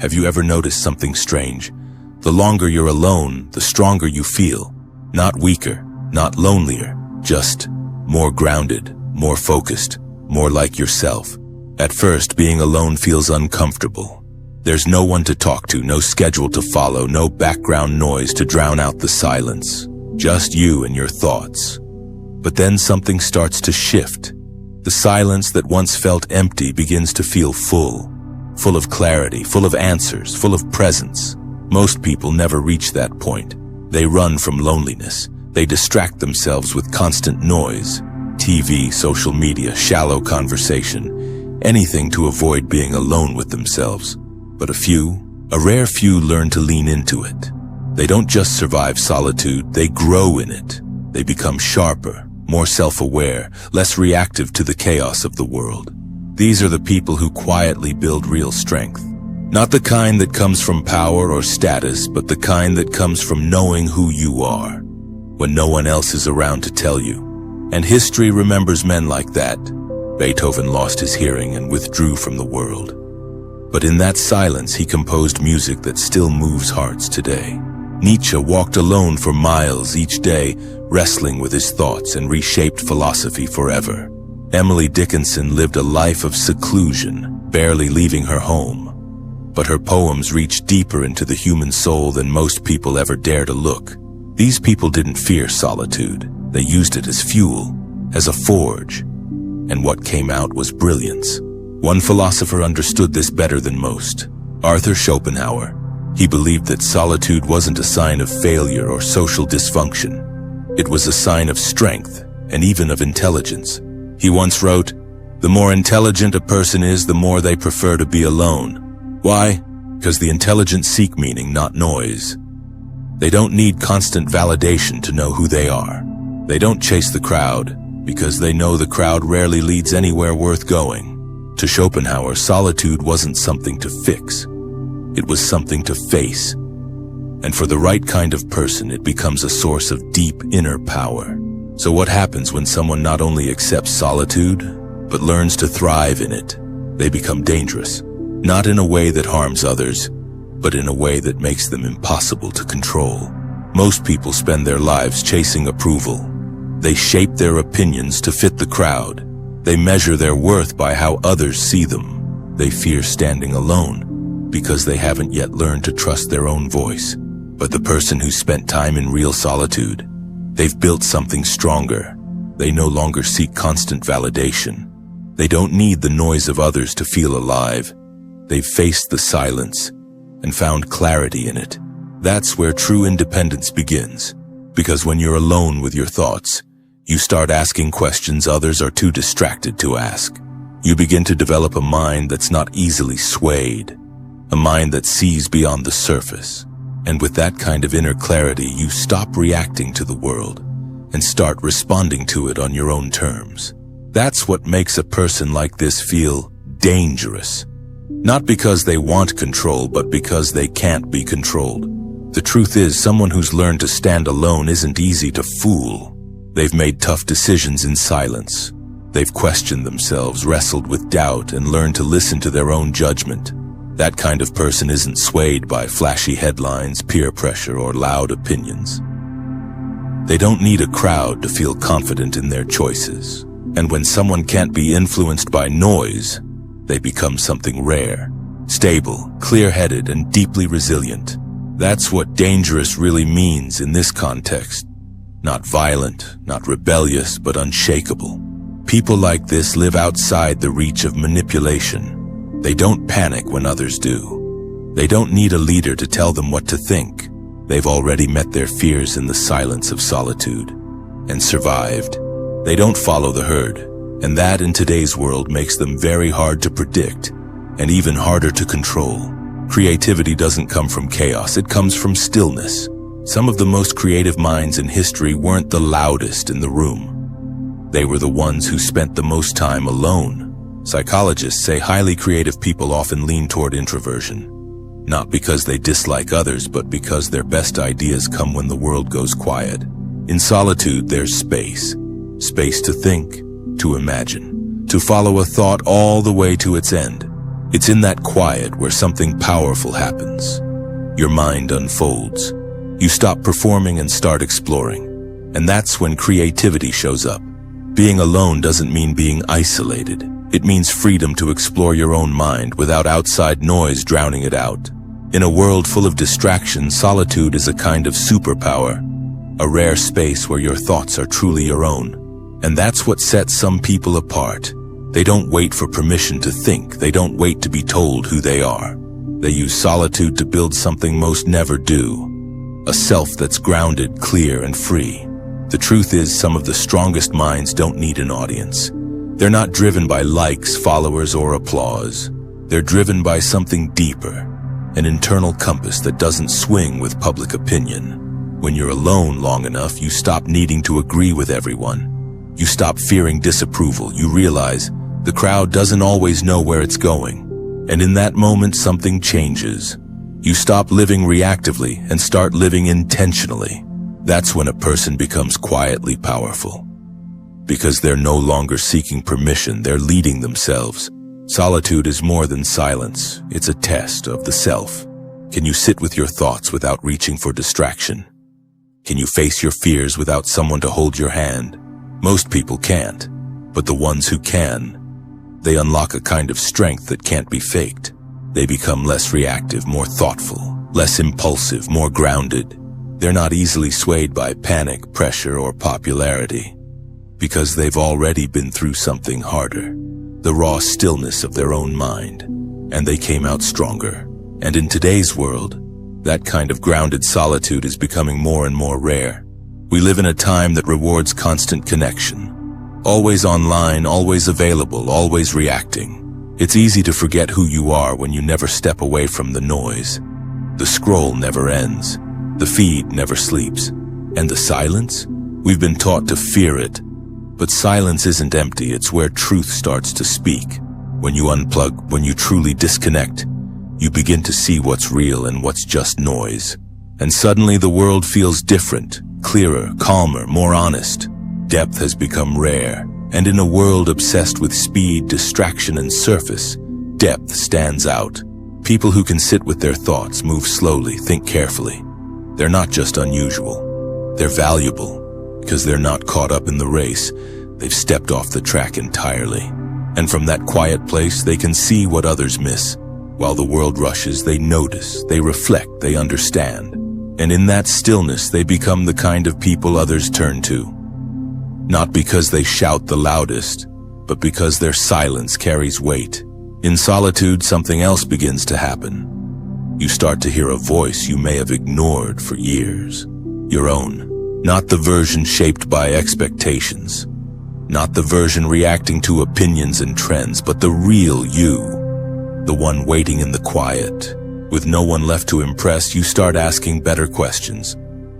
Have you ever noticed something strange? The longer you're alone, the stronger you feel. Not weaker, not lonelier, just more grounded, more focused, more like yourself. At first, being alone feels uncomfortable. There's no one to talk to, no schedule to follow, no background noise to drown out the silence. Just you and your thoughts. But then something starts to shift. The silence that once felt empty begins to feel full of clarity, full of answers, full of presence. Most people never reach that point. They run from loneliness. They distract themselves with constant noise, TV, social media, shallow conversation, anything to avoid being alone with themselves. But a rare few learn to lean into it. They don't just survive solitude, they grow in it. They become sharper, more self-aware, less reactive to the chaos of the world. These are the people who quietly build real strength. Not the kind that comes from power or status, but the kind that comes from knowing who you are, when no one else is around to tell you. And history remembers men like that. Beethoven lost his hearing and withdrew from the world. But in that silence, he composed music that still moves hearts today. Nietzsche walked alone for miles each day, wrestling with his thoughts and reshaped philosophy forever. Emily Dickinson lived a life of seclusion, barely leaving her home. But her poems reached deeper into the human soul than most people ever dare to look. These people didn't fear solitude. They used it as fuel, as a forge. And what came out was brilliance. One philosopher understood this better than most. Arthur Schopenhauer. He believed that solitude wasn't a sign of failure or social dysfunction. It was a sign of strength and even of intelligence. He once wrote, "The more intelligent a person is, the more they prefer to be alone." Why? Because the intelligent seek meaning, not noise. They don't need constant validation to know who they are. They don't chase the crowd, because they know the crowd rarely leads anywhere worth going. To Schopenhauer, solitude wasn't something to fix. It was something to face. And for the right kind of person, it becomes a source of deep inner power. So what happens when someone not only accepts solitude, but learns to thrive in it? They become dangerous. Not in a way that harms others, but in a way that makes them impossible to control. Most people spend their lives chasing approval. They shape their opinions to fit the crowd. They measure their worth by how others see them. They fear standing alone because they haven't yet learned to trust their own voice. But the person who spent time in real solitude, they've built something stronger. They no longer seek constant validation. They don't need the noise of others to feel alive. They've faced the silence and found clarity in it. That's where true independence begins. Because when you're alone with your thoughts, you start asking questions others are too distracted to ask. You begin to develop a mind that's not easily swayed, a mind that sees beyond the surface. And with that kind of inner clarity, you stop reacting to the world and start responding to it on your own terms. That's what makes a person like this feel dangerous. Not because they want control, but because they can't be controlled. The truth is, someone who's learned to stand alone isn't easy to fool. They've made tough decisions in silence. They've questioned themselves, wrestled with doubt, and learned to listen to their own judgment. That kind of person isn't swayed by flashy headlines, peer pressure, or loud opinions. They don't need a crowd to feel confident in their choices. And when someone can't be influenced by noise, they become something rare, stable, clear-headed, and deeply resilient. That's what dangerous really means in this context. Not violent, not rebellious, but unshakable. People like this live outside the reach of manipulation. They don't panic when others do. They don't need a leader to tell them what to think. They've already met their fears in the silence of solitude and survived. They don't follow the herd, and that in today's world makes them very hard to predict and even harder to control. Creativity doesn't come from chaos, it comes from stillness. Some of the most creative minds in history weren't the loudest in the room. They were the ones who spent the most time alone. Psychologists say highly creative people often lean toward introversion. Not because they dislike others, but because their best ideas come when the world goes quiet. In solitude, there's space. Space to think, to imagine, to follow a thought all the way to its end. It's in that quiet where something powerful happens. Your mind unfolds. You stop performing and start exploring. And that's when creativity shows up. Being alone doesn't mean being isolated. It means freedom to explore your own mind without outside noise drowning it out. In a world full of distractions, solitude is a kind of superpower, a rare space where your thoughts are truly your own. And that's what sets some people apart. They don't wait for permission to think. They don't wait to be told who they are. They use solitude to build something most never do. A self that's grounded, clear, and free. The truth is, some of the strongest minds don't need an audience. They're not driven by likes, followers, or applause. They're driven by something deeper, an internal compass that doesn't swing with public opinion. When you're alone long enough, you stop needing to agree with everyone. You stop fearing disapproval. You realize the crowd doesn't always know where it's going. And in that moment, something changes. You stop living reactively and start living intentionally. That's when a person becomes quietly powerful. Because they're no longer seeking permission, they're leading themselves. Solitude is more than silence. It's a test of the self. Can you sit with your thoughts without reaching for distraction? Can you face your fears without someone to hold your hand? Most people can't, but the ones who can, they unlock a kind of strength that can't be faked. They become less reactive, more thoughtful, less impulsive, more grounded. They're not easily swayed by panic, pressure, or popularity, because they've already been through something harder, the raw stillness of their own mind, and they came out stronger. And in today's world, that kind of grounded solitude is becoming more and more rare. We live in a time that rewards constant connection. Always online, always available, always reacting. It's easy to forget who you are when you never step away from the noise. The scroll never ends. The feed never sleeps. And the silence? We've been taught to fear it. But silence isn't empty. It's where truth starts to speak. When you unplug, when you truly disconnect, you begin to see what's real and what's just noise. And suddenly the world feels different, clearer, calmer, more honest. Depth has become rare, and in a world obsessed with speed, distraction, and surface, depth stands out. People who can sit with their thoughts, move slowly, think carefully. They're not just unusual. They're valuable, because they're not caught up in the race. They've stepped off the track entirely. And from that quiet place, they can see what others miss. While the world rushes, they notice, they reflect, they understand. And in that stillness, they become the kind of people others turn to. Not because they shout the loudest, but because their silence carries weight. In solitude, something else begins to happen. You start to hear a voice you may have ignored for years. Your own. Not the version shaped by expectations. Not the version reacting to opinions and trends, but the real you. The one waiting in the quiet. With no one left to impress, you start asking better questions.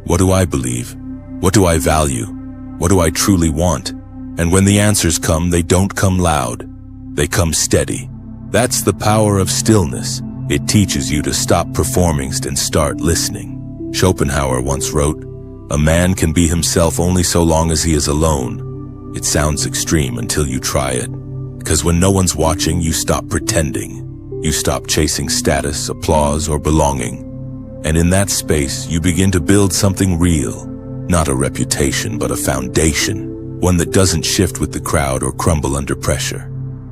What do I believe? What do I value? What do I truly want? And when the answers come, they don't come loud. They come steady. That's the power of stillness. It teaches you to stop performing and start listening. Schopenhauer once wrote, "A man can be himself only so long as he is alone." It sounds extreme until you try it. Because when no one's watching, you stop pretending. You stop chasing status, applause, or belonging. And in that space, you begin to build something real. Not a reputation, but a foundation. One that doesn't shift with the crowd or crumble under pressure.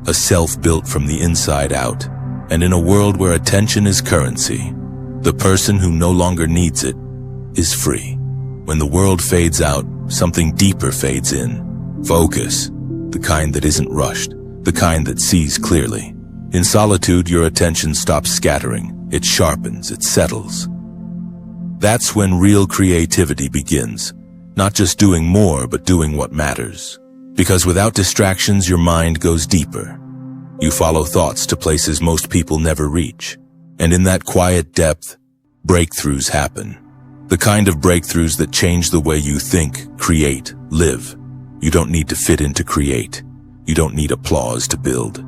A self built from the inside out. And in a world where attention is currency, the person who no longer needs it is free. When the world fades out, something deeper fades in. Focus. The kind that isn't rushed. The kind that sees clearly. In solitude, your attention stops scattering. It sharpens, it settles. That's when real creativity begins. Not just doing more, but doing what matters. Because without distractions, your mind goes deeper. You follow thoughts to places most people never reach. And in that quiet depth, breakthroughs happen. The kind of breakthroughs that change the way you think, create, live. You don't need to fit in to create. You don't need applause to build.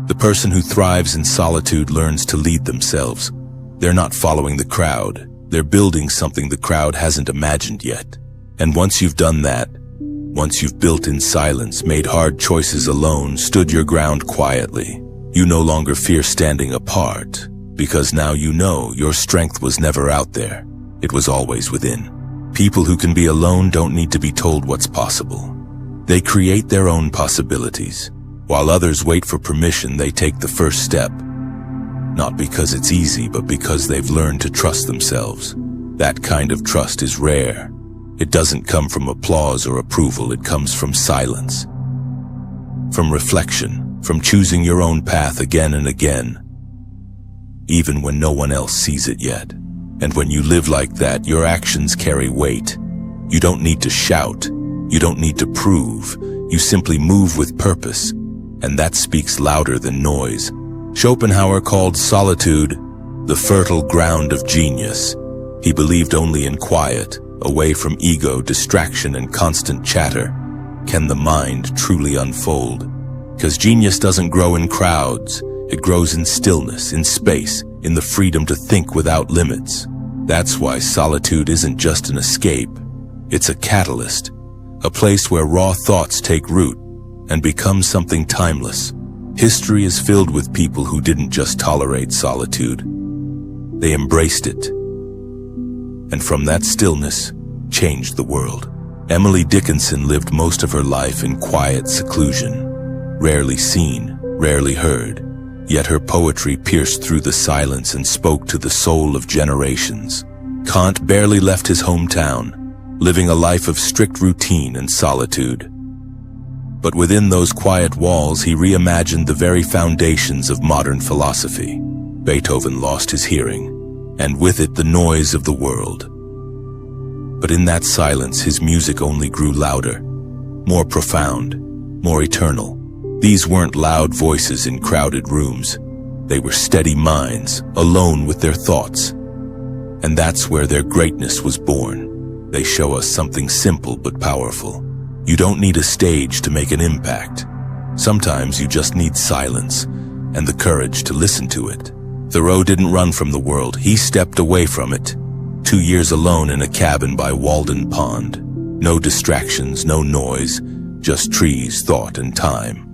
The person who thrives in solitude learns to lead themselves. They're not following the crowd. They're building something the crowd hasn't imagined yet. And once you've done that, once you've built in silence, made hard choices alone, stood your ground quietly, You no longer fear standing apart, because now you know your strength was never out there. It was always within. People who can be alone don't need to be told what's possible. They create their own possibilities. While others wait for permission, they take the first step. Not because it's easy, but because they've learned to trust themselves. That kind of trust is rare. It doesn't come from applause or approval, it comes from silence. From reflection, from choosing your own path again and again, even when no one else sees it yet. And when you live like that, your actions carry weight. You don't need to shout. You don't need to prove. You simply move with purpose, and that speaks louder than noise. Schopenhauer called solitude the fertile ground of genius. He believed only in quiet, away from ego, distraction, and constant chatter, can the mind truly unfold. Because genius doesn't grow in crowds. It grows in stillness, in space, in the freedom to think without limits. That's why solitude isn't just an escape. It's a catalyst, a place where raw thoughts take root and become something timeless. History is filled with people who didn't just tolerate solitude. They embraced it. And from that stillness, changed the world. Emily Dickinson lived most of her life in quiet seclusion, rarely seen, rarely heard. Yet her poetry pierced through the silence and spoke to the soul of generations. Kant barely left his hometown, living a life of strict routine and solitude. But within those quiet walls, he reimagined the very foundations of modern philosophy. Beethoven lost his hearing, and with it the noise of the world. But in that silence, his music only grew louder, more profound, more eternal. These weren't loud voices in crowded rooms. They were steady minds, alone with their thoughts. And that's where their greatness was born. They show us something simple but powerful. You don't need a stage to make an impact. Sometimes you just need silence and the courage to listen to it. Thoreau didn't run from the world. He stepped away from it. 2 years alone in a cabin by Walden Pond. No distractions, no noise, just trees, thought, and time.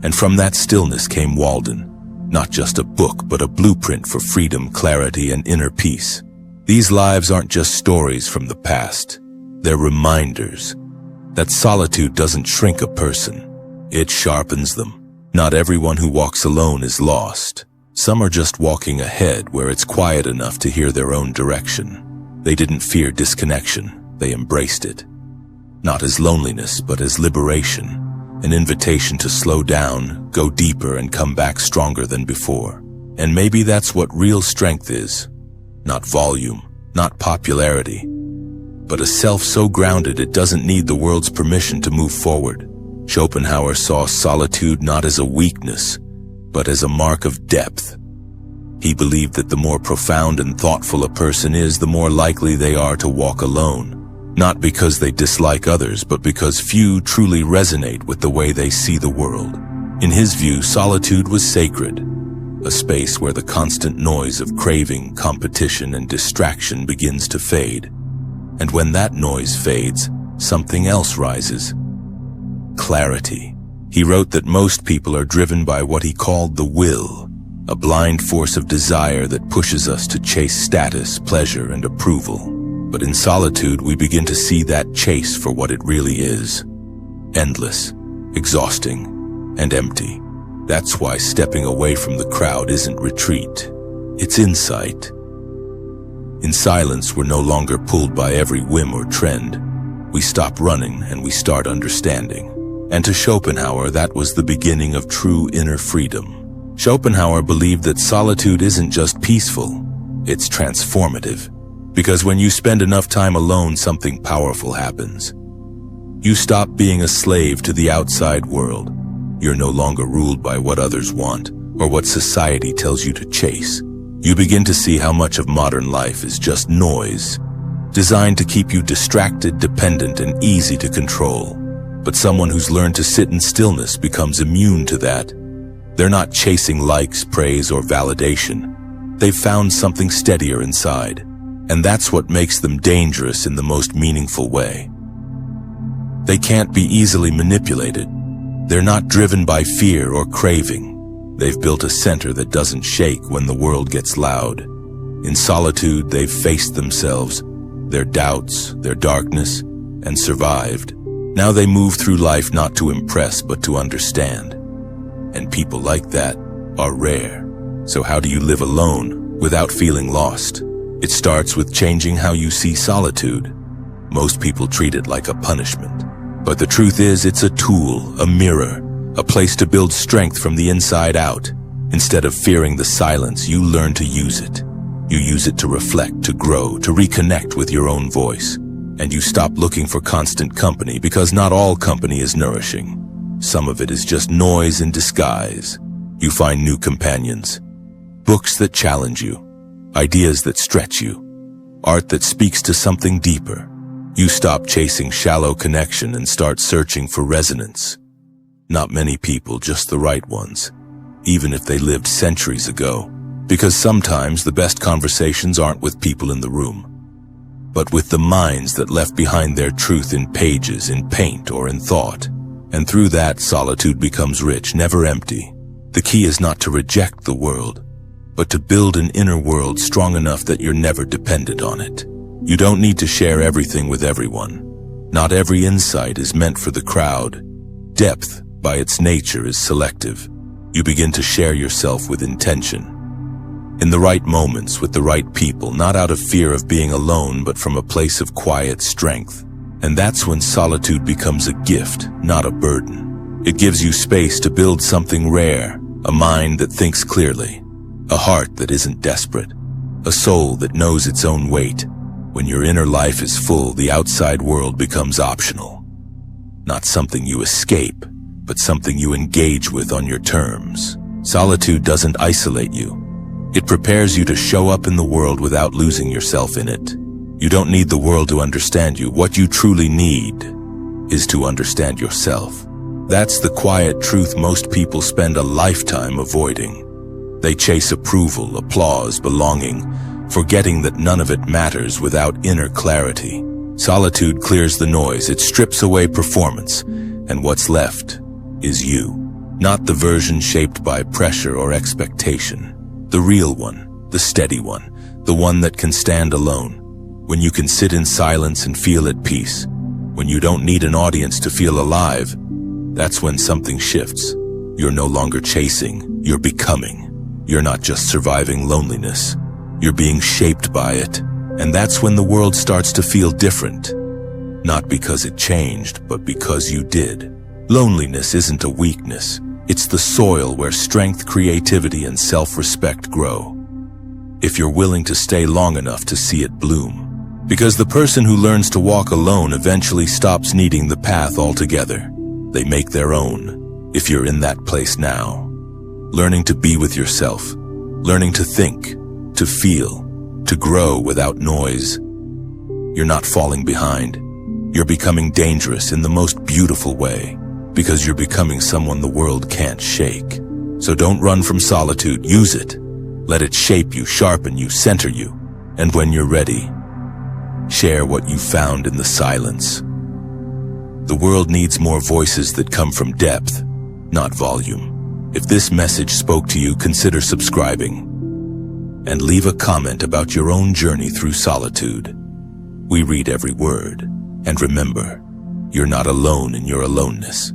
And from that stillness came Walden, not just a book, but a blueprint for freedom, clarity, and inner peace. These lives aren't just stories from the past. They're reminders that solitude doesn't shrink a person. It sharpens them. Not everyone who walks alone is lost. Some are just walking ahead where it's quiet enough to hear their own direction. They didn't fear disconnection. They embraced it. Not as loneliness, but as liberation. An invitation to slow down, go deeper, and come back stronger than before. And maybe that's what real strength is. Not volume, not popularity, but a self so grounded it doesn't need the world's permission to move forward. Schopenhauer saw solitude not as a weakness, but as a mark of depth. He believed that the more profound and thoughtful a person is, the more likely they are to walk alone. Not because they dislike others, but because few truly resonate with the way they see the world. In his view, solitude was sacred, a space where the constant noise of craving, competition, and distraction begins to fade. And when that noise fades, something else rises. Clarity. He wrote that most people are driven by what he called the will, a blind force of desire that pushes us to chase status, pleasure, and approval. But in solitude, we begin to see that chase for what it really is. Endless, exhausting, and empty. That's why stepping away from the crowd isn't retreat. It's insight. In silence, we're no longer pulled by every whim or trend. We stop running and we start understanding. And to Schopenhauer, that was the beginning of true inner freedom. Schopenhauer believed that solitude isn't just peaceful, it's transformative. Because when you spend enough time alone, something powerful happens. You stop being a slave to the outside world. You're no longer ruled by what others want or what society tells you to chase. You begin to see how much of modern life is just noise, designed to keep you distracted, dependent, and easy to control. But someone who's learned to sit in stillness becomes immune to that. They're not chasing likes, praise, or validation. They've found something steadier inside. And that's what makes them dangerous in the most meaningful way. They can't be easily manipulated. They're not driven by fear or craving. They've built a center that doesn't shake when the world gets loud. In solitude, they've faced themselves, their doubts, their darkness, and survived. Now they move through life not to impress, but to understand. And people like that are rare. So how do you live alone without feeling lost? It starts with changing how you see solitude. Most people treat it like a punishment. But the truth is, it's a tool, a mirror, a place to build strength from the inside out. Instead of fearing the silence, you learn to use it. You use it to reflect, to grow, to reconnect with your own voice. And you stop looking for constant company, because not all company is nourishing. Some of it is just noise in disguise. You find new companions, books that challenge you, ideas that stretch you, art that speaks to something deeper. You stop chasing shallow connection and start searching for resonance. Not many people, just the right ones, even if they lived centuries ago. Because sometimes the best conversations aren't with people in the room, but with the minds that left behind their truth in pages, in paint, or in thought. And through that, solitude becomes rich, never empty. The key is not to reject the world, but to build an inner world strong enough that you're never dependent on it. You don't need to share everything with everyone. Not every insight is meant for the crowd. Depth, by its nature, is selective. You begin to share yourself with intention. In the right moments, with the right people, not out of fear of being alone, but from a place of quiet strength. And that's when solitude becomes a gift, not a burden. It gives you space to build something rare, a mind that thinks clearly, a heart that isn't desperate, a soul that knows its own weight. When your inner life is full, the outside world becomes optional. Not something you escape, but something you engage with on your terms. Solitude doesn't isolate you. It prepares you to show up in the world without losing yourself in it. You don't need the world to understand you. What you truly need is to understand yourself. That's the quiet truth most people spend a lifetime avoiding. They chase approval, applause, belonging, forgetting that none of it matters without inner clarity. Solitude clears the noise. It strips away performance, and what's left is you. Not the version shaped by pressure or expectation. The real one, the steady one, the one that can stand alone. When you can sit in silence and feel at peace. When you don't need an audience to feel alive. That's when something shifts. You're no longer chasing, you're becoming. You're not just surviving loneliness. You're being shaped by it. And that's when the world starts to feel different. Not because it changed, but because you did. Loneliness isn't a weakness. It's the soil where strength, creativity, and self-respect grow. If you're willing to stay long enough to see it bloom. Because the person who learns to walk alone eventually stops needing the path altogether. They make their own. If you're in that place now, learning to be with yourself, learning to think, to feel, to grow without noise, you're not falling behind. You're becoming dangerous in the most beautiful way. Because you're becoming someone the world can't shake. So don't run from solitude, use it. Let it shape you, sharpen you, center you. And when you're ready, share what you found in the silence. The world needs more voices that come from depth, not volume. If this message spoke to you, consider subscribing. And leave a comment about your own journey through solitude. We read every word. And remember, you're not alone in your aloneness.